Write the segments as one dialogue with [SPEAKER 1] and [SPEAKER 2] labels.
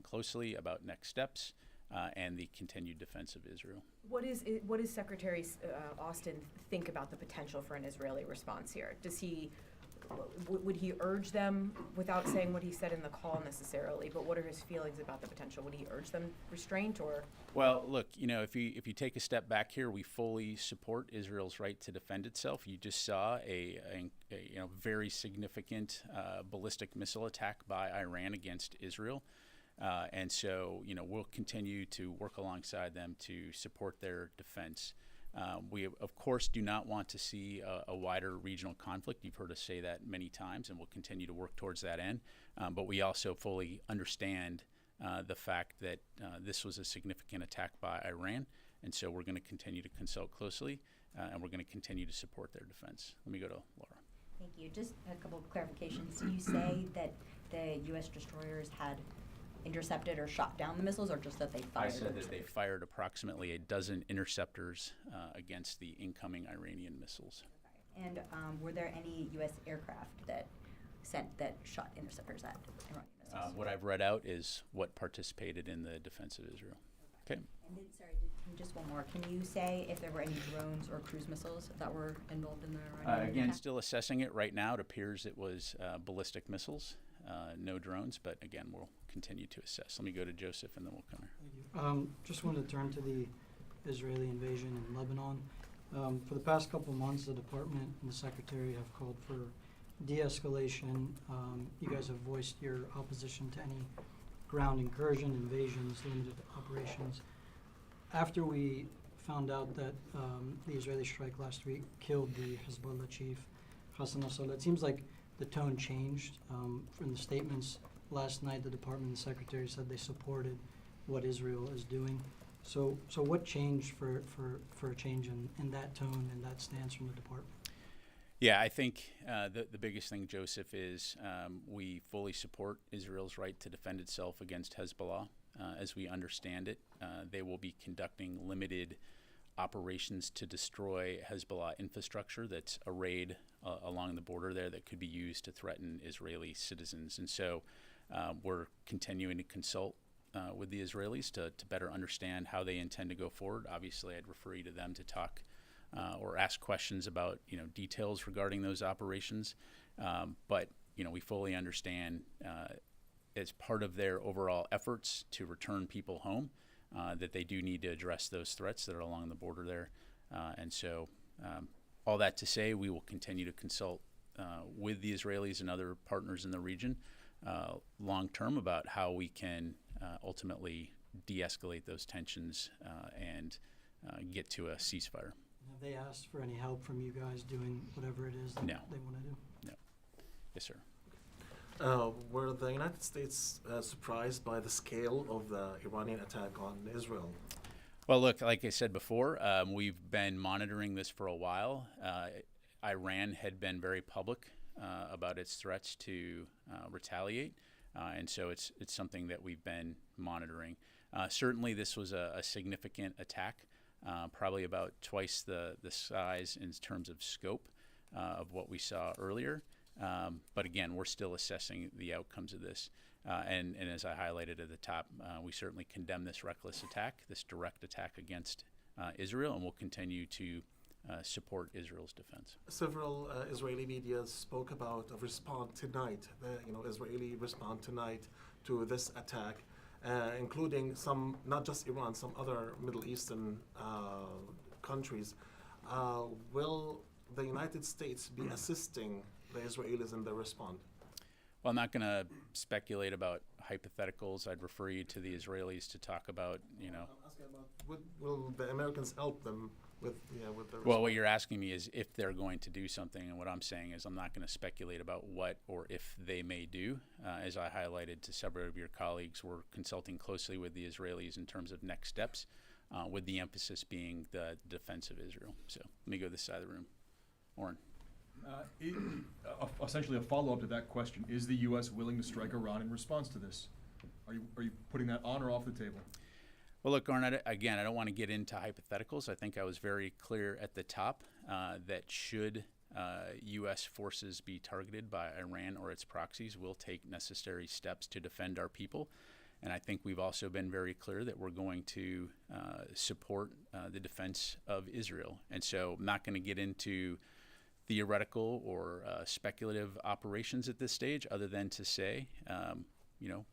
[SPEAKER 1] closely about next steps and the continued defense of Israel.
[SPEAKER 2] What does Secretary Austin think about the potential for an Israeli response here? Would he urge them, without saying what he said in the call necessarily, but what are his feelings about the potential? Would he urge them restraint or?
[SPEAKER 1] Well, look, if you take a step back here, we fully support Israel's right to defend itself. You just saw a very significant ballistic missile attack by Iran against Israel. And so, we'll continue to work alongside them to support their defense. We, of course, do not want to see a wider regional conflict. You've heard us say that many times, and we'll continue to work towards that end. But we also fully understand the fact that this was a significant attack by Iran, and so we're going to continue to consult closely, and we're going to continue to support their defense. Let me go to Laura.
[SPEAKER 3] Thank you. Just a couple of clarifications. Do you say that the U.S. destroyers had intercepted or shot down the missiles, or just that they fired?
[SPEAKER 1] I said that they fired approximately a dozen interceptors against the incoming Iranian missiles.
[SPEAKER 3] Okay. And were there any U.S. aircraft that shot interceptors at Iranian missiles?
[SPEAKER 1] What I've read out is what participated in the defense of Israel. Okay.
[SPEAKER 3] And then, just one more. Can you say if there were any drones or cruise missiles that were involved in the Iranian
[SPEAKER 1] again,
[SPEAKER 3] attack?
[SPEAKER 1] still assessing it right now. It appears it was ballistic missiles, no drones, but again, we'll continue to assess. Let me go to Joseph, and then we'll come here.
[SPEAKER 4] Thank you. Just wanted to turn to the Israeli invasion in Lebanon. For the past couple of months, the department and the secretary have called for de-escalation. You guys have voiced your opposition to any ground incursion, invasions, limited operations. After we found out that the Israeli strike last week killed the Hezbollah chief, Hassan Nasrallah, it seems like the tone changed. From the statements last night, the department and the secretary said they supported what Israel is doing. So what changed for a change in that tone and that stance from the department?
[SPEAKER 1] Yeah, I think the biggest thing, Joseph, is we fully support Israel's right to defend itself against Hezbollah. As we understand it, they will be conducting limited operations to destroy Hezbollah infrastructure that's arrayed along the border there that could be used to threaten Israeli citizens. And so we're continuing to consult with the Israelis to better understand how they intend to go forward. Obviously, I'd refer you to them to talk or ask questions about details regarding those operations. But we fully understand as part of their overall efforts to return people home that they do need to address those threats that are along the border there. And so all that to say, we will continue to consult with the Israelis and other partners in the region long term about how we can ultimately de-escalate those tensions and get to a ceasefire.
[SPEAKER 4] Have they asked for any help from you guys doing whatever it is that
[SPEAKER 1] No.
[SPEAKER 4] they want to do?
[SPEAKER 1] No. Yes, sir.
[SPEAKER 5] Were the United States surprised by the scale of the Iranian attack on Israel?
[SPEAKER 1] Well, look, like I said before, we've been monitoring this for a while. Iran had been very public about its threats to retaliate, and so it's something that we've been monitoring. Certainly, this was a significant attack, probably about twice the size in terms of scope of what we saw earlier. But again, we're still assessing the outcomes of this. And as I highlighted at the top, we certainly condemn this reckless attack, this direct attack against Israel, and we'll continue to support Israel's defense.
[SPEAKER 5] Several Israeli media spoke about a response tonight, Israeli response tonight to this attack, including some, not just Iran, some other Middle Eastern countries. Will the United States be assisting the Israelis in their response?
[SPEAKER 1] Well, I'm not going to speculate about hypotheticals. I'd refer you to the Israelis to talk about,
[SPEAKER 5] I'm asking about will the Americans help them with their response?
[SPEAKER 1] Well, what you're asking me is if they're going to do something, and what I'm saying is I'm not going to speculate about what or if they may do. As I highlighted to several of your colleagues, we're consulting closely with the Israelis in terms of next steps, with the emphasis being the defense of Israel. So let me go to this side of the room. Oren.
[SPEAKER 6] Essentially a follow-up to that question, is the U.S. willing to strike Iran in response to this? Are you putting that on or off the table?
[SPEAKER 1] Well, look, Oren, again, I don't want to get into hypotheticals. I think I was very clear at the top that should U.S. forces be targeted by Iran or its proxies, we'll take necessary steps to defend our people. And I think we've also been very clear that we're going to support the defense of Israel. And so I'm not going to get into theoretical or speculative operations at this stage, other than to say,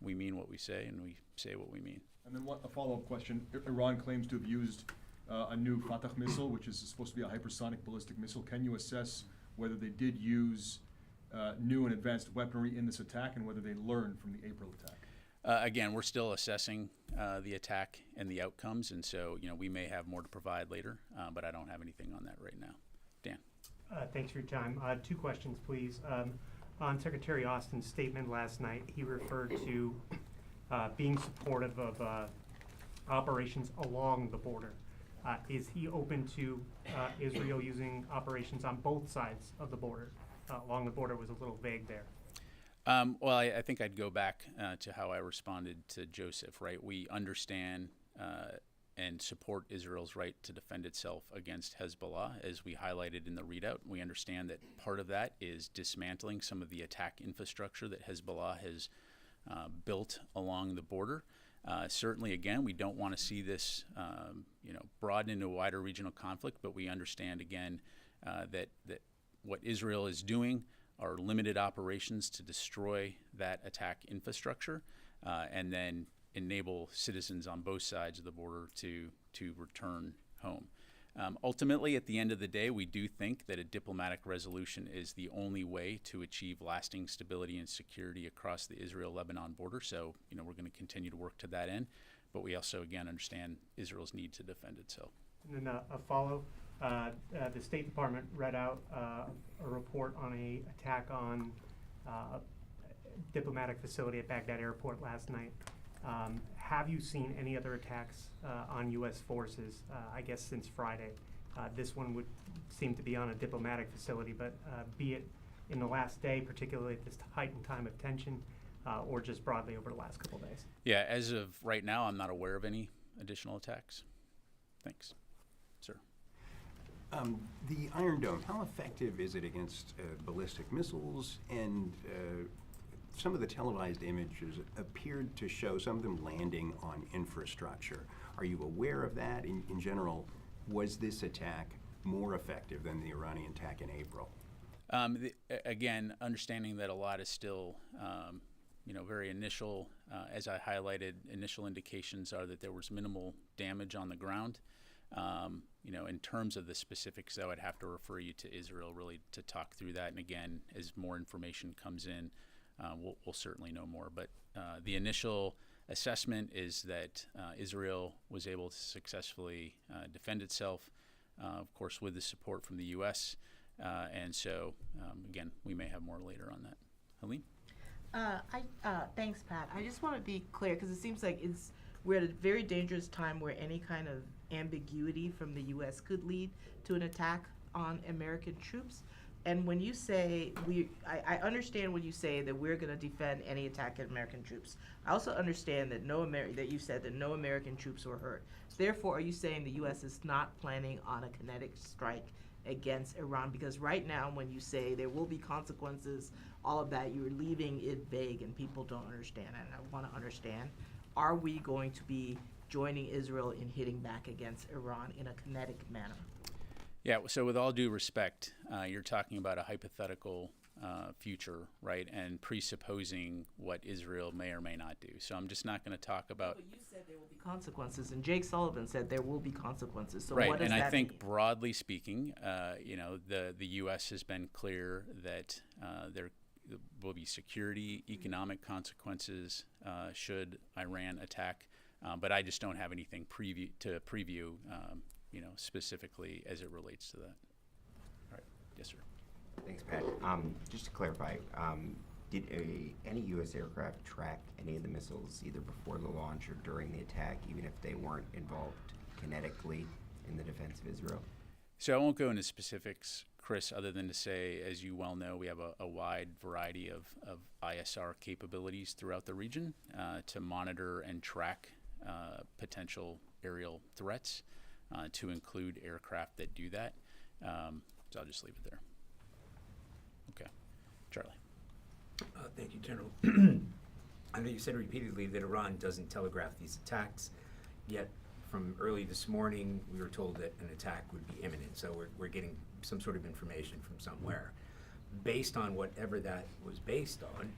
[SPEAKER 1] we mean what we say and we say what we mean.
[SPEAKER 6] And then a follow-up question. Iran claims to have used a new Fatah missile, which is supposed to be a hypersonic ballistic missile. Can you assess whether they did use new and advanced weaponry in this attack and whether they learned from the April attack?
[SPEAKER 1] Again, we're still assessing the attack and the outcomes, and so we may have more to provide later, but I don't have anything on that right now. Dan.
[SPEAKER 7] Thanks for your time. 2 questions, please. On Secretary Austin's statement last night, he referred to being supportive of operations along the border. Is he open to Israel using operations on both sides of the border? Along the border was a little vague there.
[SPEAKER 1] Well, I think I'd go back to how I responded to Joseph, right? We understand and support Israel's right to defend itself against Hezbollah, as we highlighted in the readout. We understand that part of that is dismantling some of the attack infrastructure that Hezbollah has built along the border. Certainly, again, we don't want to see this, broaden into a wider regional conflict, but we understand, again, that what Israel is doing are limited operations to destroy that attack infrastructure, and then enable citizens on both sides of the border to return home. Ultimately, at the end of the day, we do think that a diplomatic resolution is the only way to achieve lasting stability and security across the Israel-Lebanon border. So, we're going to continue to work to that end, but we also, again, understand Israel's need to defend itself.
[SPEAKER 7] And then a follow. The State Department read out a report on a attack on a diplomatic facility at Baghdad Airport last night. Have you seen any other attacks on U.S. forces, I guess, since Friday? This one would seem to be on a diplomatic facility, but be it in the last day, particularly at this heightened time of tension, or just broadly over the last couple of days?
[SPEAKER 1] Yeah, as of right now, I'm not aware of any additional attacks. Thanks. Sir.
[SPEAKER 8] The Iron Dome, how effective is it against ballistic missiles? And some of the televised images appeared to show some of them landing on infrastructure. Are you aware of that? In general, was this attack more effective than the Iranian attack in April?
[SPEAKER 1] Again, understanding that a lot is still, very initial. As I highlighted, initial indications are that there was minimal damage on the ground. In terms of the specifics, I would have to refer you to Israel really to talk through that. And again, as more information comes in, we'll certainly know more. But the initial assessment is that Israel was able to successfully defend itself, of course, with the support from the U.S. And so, again, we may have more later on that. Helene?
[SPEAKER 9] Thanks, Pat. I just want to be clear because it seems like we're at a very dangerous time where any kind of ambiguity from the U.S. could lead to an attack on American troops. And when you say I understand when you say that we're going to defend any attack on American troops. I also understand that that you said that no American troops were hurt. Therefore, are you saying the U.S. is not planning on a kinetic strike against Iran? Because right now, when you say there will be consequences, all of that, you're leaving it vague and people don't understand. And I want to understand, are we going to be joining Israel in hitting back against Iran in a kinetic manner?
[SPEAKER 1] Yeah, so with all due respect, you're talking about a hypothetical future, right? And presupposing what Israel may or may not do. So I'm just not going to talk about.
[SPEAKER 9] But you said there will be consequences, and Jake Sullivan said there will be consequences. So
[SPEAKER 1] right,
[SPEAKER 9] what does
[SPEAKER 1] and
[SPEAKER 9] that
[SPEAKER 1] I think
[SPEAKER 9] mean?
[SPEAKER 1] broadly speaking, the U.S. has been clear that there will be security, economic consequences should Iran attack. But I just don't have anything to preview, specifically as it relates to that. All right. Yes, sir.
[SPEAKER 10] Thanks, Pat. Just to clarify, did any U.S. aircraft track any of the missiles either before the launch or during the attack, even if they weren't involved kinetically in the defense of Israel?
[SPEAKER 1] So I won't go into specifics, Chris, other than to say, as you well know, we have a wide variety of ISR capabilities throughout the region to monitor and track potential aerial threats, to include aircraft that do that. So I'll just leave it there. Okay. Charlie.
[SPEAKER 11] Thank you, General. I know you said repeatedly that Iran doesn't telegraph these attacks, yet from early this morning, we were told that an attack would be imminent. So we're getting some sort of information from somewhere. Based on whatever that was based on,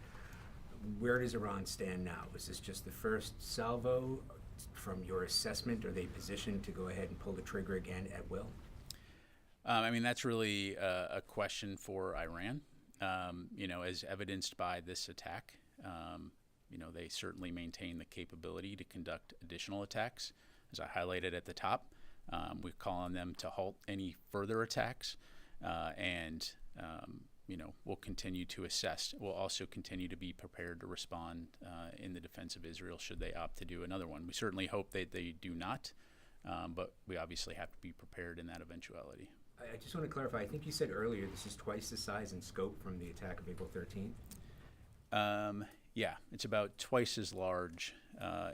[SPEAKER 11] where does Iran stand now? Is this just the first salvo? From your assessment, are they positioned to go ahead and pull the trigger again at will?
[SPEAKER 1] I mean, that's really a question for Iran. As evidenced by this attack, they certainly maintain the capability to conduct additional attacks. As I highlighted at the top, we call on them to halt any further attacks, and we'll continue to assess. We'll also continue to be prepared to respond in the defense of Israel should they opt to do another one. We certainly hope that they do not, but we obviously have to be prepared in that eventuality.
[SPEAKER 11] I just want to clarify, I think you said earlier this is twice the size and scope from the attack of April 13th?
[SPEAKER 1] Yeah, it's about twice as large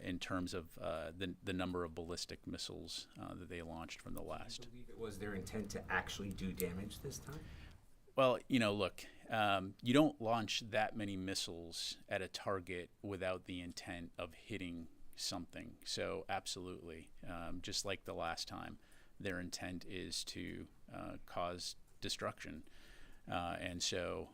[SPEAKER 1] in terms of the number of ballistic missiles that they launched from the last.
[SPEAKER 11] Do you believe it was their intent to actually do damage this time?
[SPEAKER 1] Well, look, you don't launch that many missiles at a target without the intent of hitting something. So absolutely, just like the last time, their intent is to cause destruction. And so,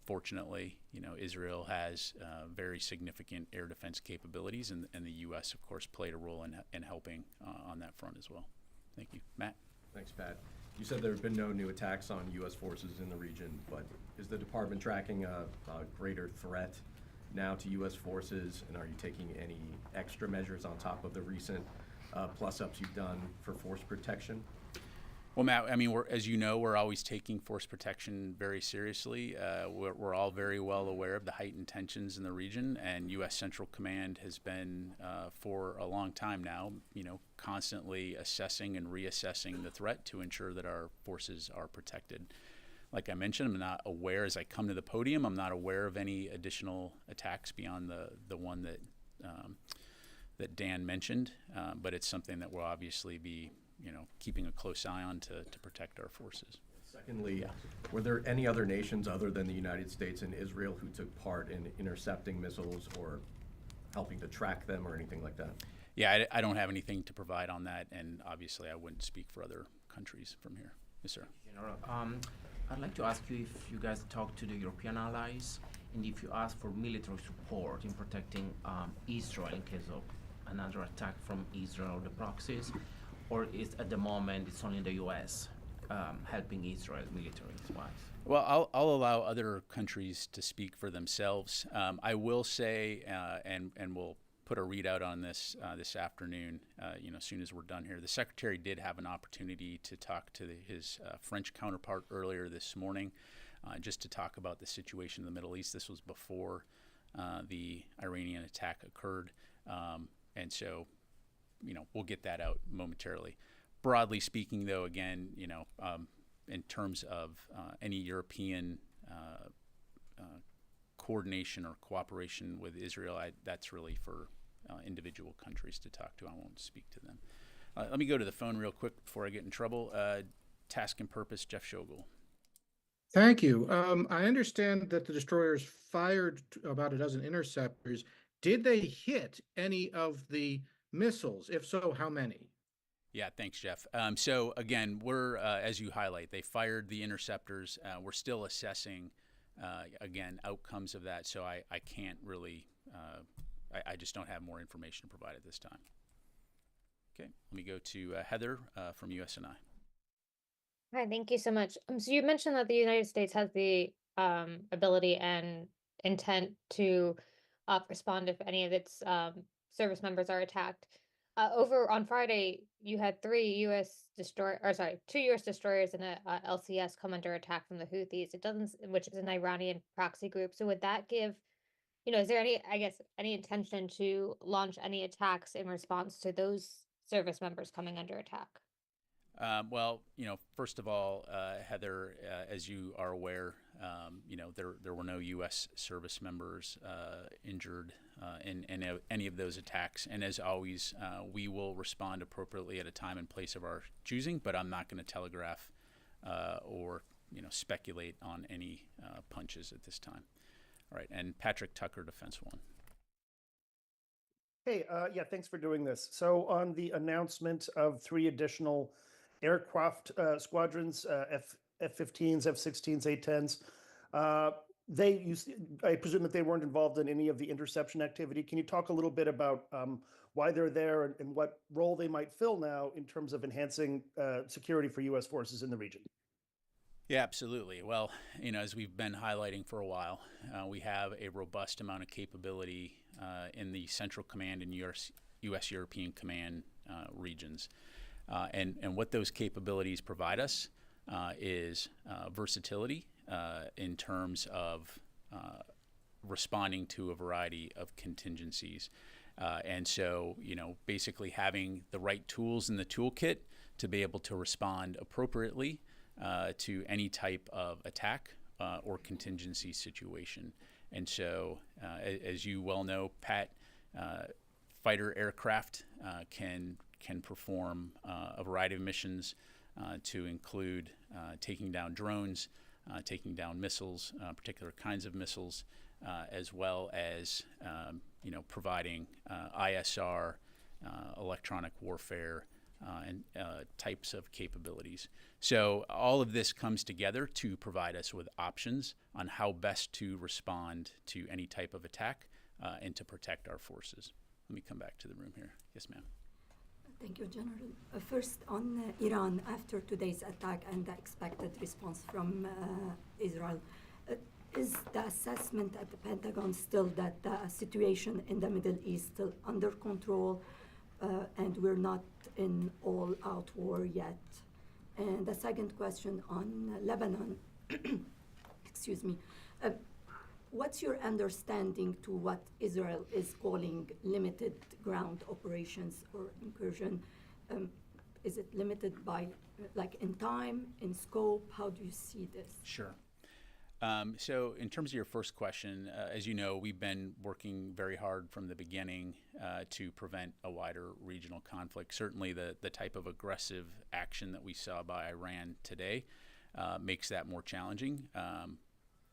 [SPEAKER 1] fortunately, Israel has very significant air defense capabilities, and the U.S., of course, played a role in helping on that front as well. Thank you. Matt?
[SPEAKER 12] Thanks, Pat. You said there have been no new attacks on U.S. forces in the region, but is the department tracking a greater threat now to U.S. forces, and are you taking any extra measures on top of the recent plus-ups you've done for force protection?
[SPEAKER 1] Well, Matt, I mean, as you know, we're always taking force protection very seriously. We're all very well aware of the heightened tensions in the region, and U.S. Central Command has been, for a long time now, constantly assessing and reassessing the threat to ensure that our forces are protected. Like I mentioned, I'm not aware, as I come to the podium, I'm not aware of any additional attacks beyond the one that Dan mentioned, but it's something that we'll obviously be keeping a close eye on to protect our forces.
[SPEAKER 12] Secondly, were there any other nations other than the United States and Israel who took part in intercepting missiles or helping to track them or anything like that?
[SPEAKER 1] Yeah, I don't have anything to provide on that, and obviously I wouldn't speak for other countries from here. Yes, sir.
[SPEAKER 13] General, I'd like to ask you if you guys talk to the European allies and if you ask for military support in protecting Israel in case of another attack from Israel or the proxies, or is at the moment it's only the U.S. Helping Israel military-wise?
[SPEAKER 1] Well, I'll allow other countries to speak for themselves. I will say, and we'll put a readout on this this afternoon, as soon as we're done here. The Secretary did have an opportunity to talk to his French counterpart earlier this morning, just to talk about the situation in the Middle East. This was before the Iranian attack occurred, and so we'll get that out momentarily. Broadly speaking, though, again, in terms of any European coordination or cooperation with Israel, that's really for individual countries to talk to. I won't speak to them. Let me go to the phone real quick before I get in trouble. Task and Purpose, Jeff Shogel.
[SPEAKER 14] Thank you. I understand that the destroyers fired about a dozen interceptors. Did they hit any of the missiles? If so, how many?
[SPEAKER 1] Yeah, thanks, Jeff. So again, we're, as you highlight, they fired the interceptors. We're still assessing, again, outcomes of that. So I can't really, I just don't have more information to provide at this time. Okay, let me go to Heather from USNI.
[SPEAKER 15] Hi, thank you so much. So you mentioned that the United States has the ability and intent to respond if any of its service members are attacked. Over on Friday, you had two U.S. destroyers and a LCS come under attack from the Houthis. Which is an Iranian proxy group. So would that give, is there any intention to launch any attacks in response to those service members coming under attack?
[SPEAKER 1] Well, first of all, Heather, as you are aware, there were no U.S. service members injured in any of those attacks. And as always, we will respond appropriately at a time and place of our choosing, but I'm not going to telegraph or speculate on any punches at this time. All right, and Patrick Tucker, Defense One.
[SPEAKER 16] Hey, yeah, thanks for doing this. So on the announcement of 3 additional aircraft squadrons, F-15s, F-16s, A-10s, I presume that they weren't involved in any of the interception activity. Can you talk a little bit about why they're there and what role they might fill now in terms of enhancing security for U.S. forces in the region?
[SPEAKER 1] Yeah, absolutely. Well, as we've been highlighting for a while, we have a robust amount of capability in the Central Command and U.S. European Command regions. And what those capabilities provide us is versatility in terms of responding to a variety of contingencies. And so, basically having the right tools in the toolkit to be able to respond appropriately to any type of attack or contingency situation. And so, as you well know, Pat, fighter aircraft can perform a variety of missions to include taking down drones, taking down missiles, particular kinds of missiles, as well as providing ISR, electronic warfare, and types of capabilities. So all of this comes together to provide us with options on how best to respond to any type of attack and to protect our forces. Let me come back to the room here. Yes, ma'am.
[SPEAKER 17] Thank you, General. First, on Iran, after today's attack and the expected response from Israel, is the assessment at the Pentagon still that the situation in the Middle East still under control and we're not in all-out war yet? And the second question on Lebanon, excuse me, what's your understanding to what Israel is calling limited ground operations or incursion? Is it limited by, in time, in scope? How do you see this?
[SPEAKER 1] Sure. So in terms of your first question, as you know, we've been working very hard from the beginning to prevent a wider regional conflict. Certainly the type of aggressive action that we saw by Iran today makes that more challenging.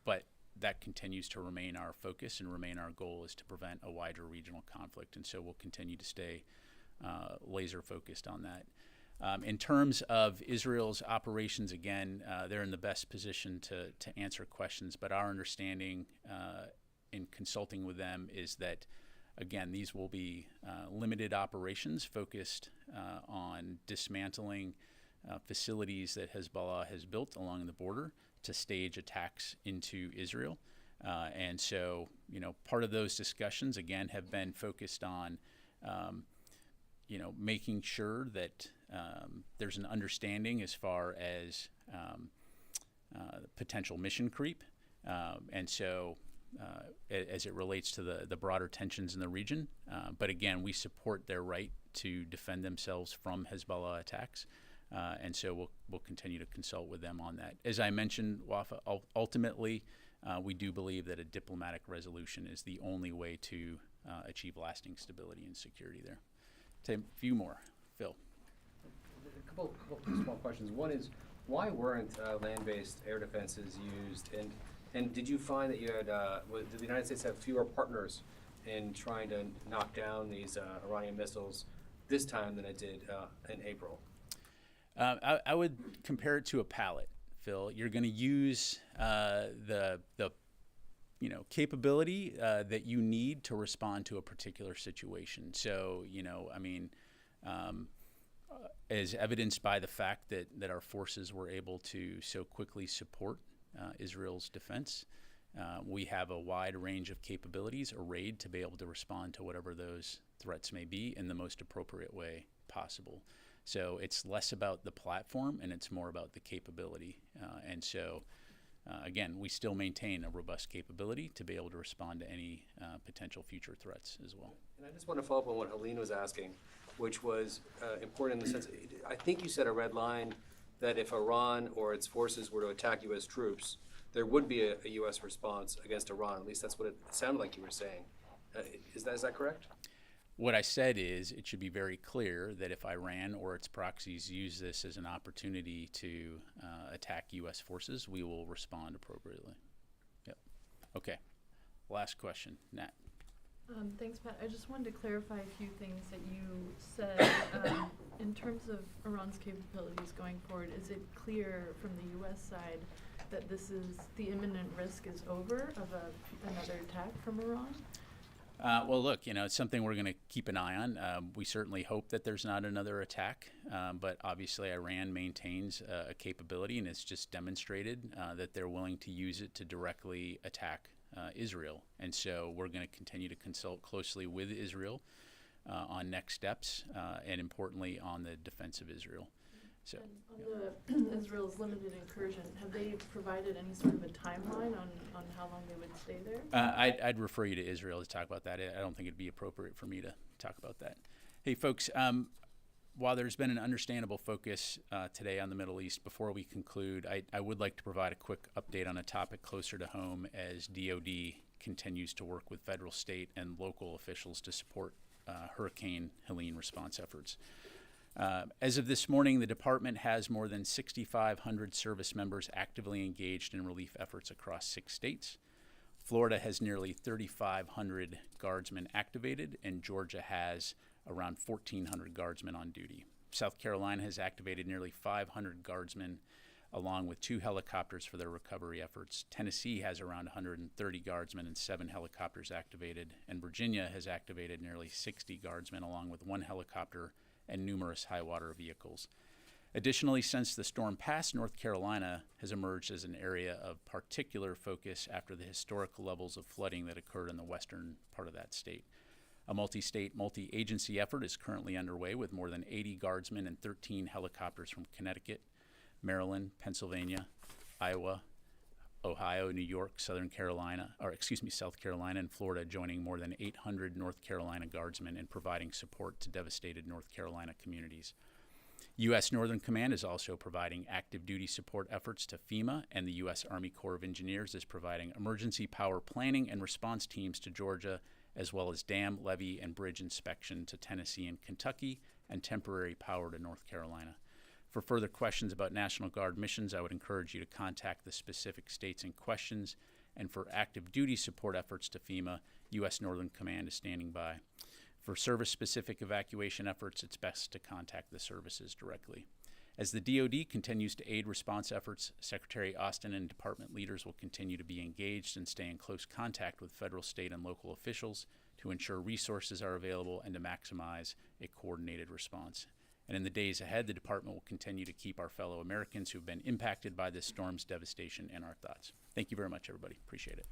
[SPEAKER 1] But that continues to remain our focus and remain our goal, is to prevent a wider regional conflict. And so we'll continue to stay laser focused on that. In terms of Israel's operations, again, they're in the best position to answer questions. But our understanding in consulting with them is that, again, these will be limited operations focused on dismantling facilities that Hezbollah has built along the border to stage attacks into Israel. And so, part of those discussions, again, have been focused on, making sure that there's an understanding as far as potential mission creep. And so, as it relates to the broader tensions in the region. But again, we support their right to defend themselves from Hezbollah attacks. And so we'll continue to consult with them on that. As I mentioned, Wafa, ultimately, we do believe that a diplomatic resolution is the only way to achieve lasting stability and security there. Take a few more. Phil.
[SPEAKER 12] A couple small questions. One is, why weren't land-based air defenses used? And did you find that you had, did the United States have fewer partners in trying to knock down these Iranian missiles this time than it did in April?
[SPEAKER 1] I would compare it to a pallet, Phil. You're going to use the capability that you need to respond to a particular situation. So, as evidenced by the fact that our forces were able to so quickly support Israel's defense, we have a wide range of capabilities arrayed to be able to respond to whatever those threats may be in the most appropriate way possible. So it's less about the platform and it's more about the capability. And so, again, we still maintain a robust capability to be able to respond to any potential future threats as well.
[SPEAKER 12] And I just want to follow up on what Helene was asking, which was important in the sense, I think you said a red line that if Iran or its forces were to attack U.S. troops, there would be a U.S. response against Iran. At least that's what it sounded like you were saying. Is that correct?
[SPEAKER 1] What I said is it should be very clear that if Iran or its proxies use this as an opportunity to attack U.S. forces, we will respond appropriately. Yep. Okay. Last question, Nat.
[SPEAKER 18] Thanks, Pat. I just wanted to clarify a few things that you said. In terms of Iran's capabilities going forward, is it clear from the U.S. side that the imminent risk is over of another attack from Iran?
[SPEAKER 1] Well, look, it's something we're going to keep an eye on. We certainly hope that there's not another attack, but obviously Iran maintains a capability, and it's just demonstrated that they're willing to use it to directly attack Israel. And so we're going to continue to consult closely with Israel on next steps, and importantly on the defense of Israel. So,
[SPEAKER 18] and on Israel's limited incursion, have they provided any sort of a timeline on how long they would stay there?
[SPEAKER 1] I'd refer you to Israel to talk about that. I don't think it'd be appropriate for me to talk about that. Hey, folks, while there's been an understandable focus today on the Middle East, before we conclude, I would like to provide a quick update on a topic closer to home as DoD continues to work with federal, state, and local officials to support Hurricane Helene response efforts. As of this morning, the department has more than 6,500 service members actively engaged in relief efforts across 6 states. Florida has nearly 3,500 guardsmen activated, and Georgia has around 1,400 guardsmen on duty. South Carolina has activated nearly 500 guardsmen, along with 2 helicopters for their recovery efforts. Tennessee has around 130 guardsmen and 7 helicopters activated, and Virginia has activated nearly 60 guardsmen, along with 1 helicopter and numerous high-water vehicles. Additionally, since the storm passed, North Carolina has emerged as an area of particular focus after the historical levels of flooding that occurred in the western part of that state. A multi-state, multi-agency effort is currently underway with more than 80 guardsmen and 13 helicopters from Connecticut, Maryland, Pennsylvania, Iowa, Ohio, New York, South Carolina, and Florida joining more than 800 North Carolina guardsmen in providing support to devastated North Carolina communities. U.S. Northern Command is also providing active duty support efforts to FEMA, and the U.S. Army Corps of Engineers is providing emergency power planning and response teams to Georgia, as well as dam, levee, and bridge inspection to Tennessee and Kentucky, and temporary power to North Carolina. For further questions about National Guard missions, I would encourage you to contact the specific states in questions. And for active duty support efforts to FEMA, U.S. Northern Command is standing by. For service-specific evacuation efforts, it's best to contact the services directly. As the DoD continues to aid response efforts, Secretary Austin and department leaders will continue to be engaged and stay in close contact with federal, state, and local officials to ensure resources are available and to maximize a coordinated response. And in the days ahead, the department will continue to keep our fellow Americans who have been impacted by this storm's devastation in our thoughts. Thank you very much, everybody. Appreciate it.